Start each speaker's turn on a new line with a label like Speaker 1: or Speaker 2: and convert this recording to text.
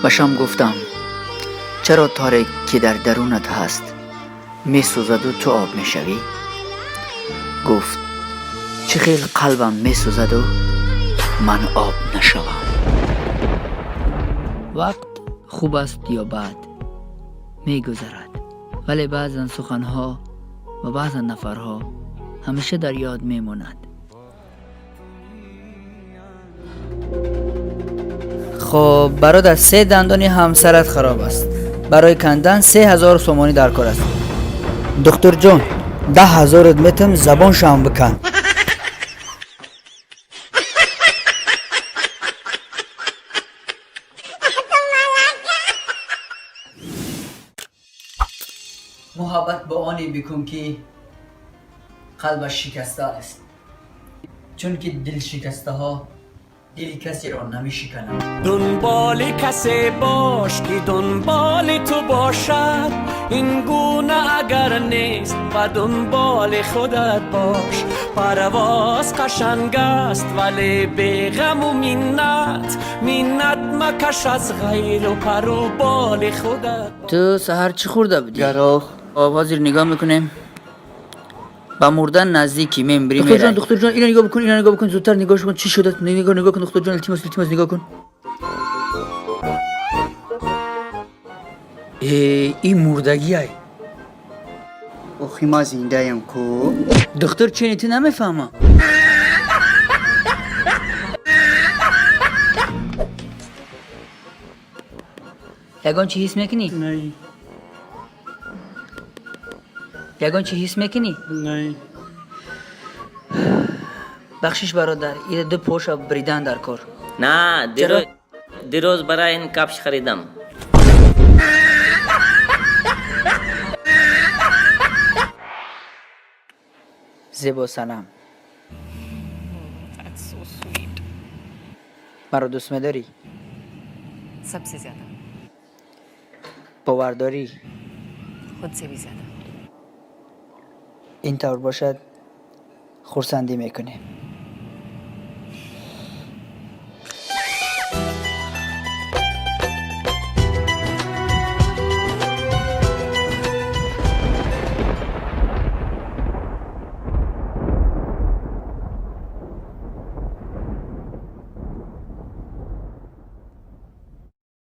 Speaker 1: بشم گفتم چرا تاریک که در درونت هست می سوزد و تو آب می شوی؟ گفت چه خیلی قلبم می سوزد و من آب نشوم. وقت خوب است یا بد می گذرد، ولی بعضا سخنها و بعضا نفرها همیشه در یاد می ماند. خب برادر، 3 دندان همسرت خراب است. برای کندن 3000 سومانی در کار است. دکتر جان 10,000 میتم زبان شام بکن. محبت با آنی بکن که قلبش شکسته است، چون که دل شکسته ها دل کسی را نمی شکنند.
Speaker 2: دنبال کسی باش که دنبال تو باشد، این گونه اگر نیست و دنبال خودت باش. پرواز قشنگ است ولی بی غم و منت مکش از غیر و پر و بال خودت.
Speaker 1: تو سحر چی خورده بودی؟
Speaker 3: گراخ.
Speaker 1: آواز رو نگاه میکنیم با مردن نزدیکی میمری. دکتر جان اینو نگاه بکن زودتر نگاهش کن چی شده. نگاه کن دکتر جان، التماس نگاه کن. این مردگی های
Speaker 3: اوخی ما زنده ایم کو.
Speaker 1: دکتر چی نیتی نمیفهمم. یگان چی حس میکنی؟
Speaker 3: نه
Speaker 1: یگان چی حس میکنی؟
Speaker 3: نه.
Speaker 1: بخشش برادر، این 2 پوش بریدن در کار.
Speaker 4: نه دیروز برای این کفش خریدم.
Speaker 1: زیبا سلام. مرا دوست می‌داری؟
Speaker 5: सबसे ज्यादा
Speaker 1: باورداری
Speaker 5: खुद से भी ज्यादा.
Speaker 1: این طور باشد خورسندی میکنه.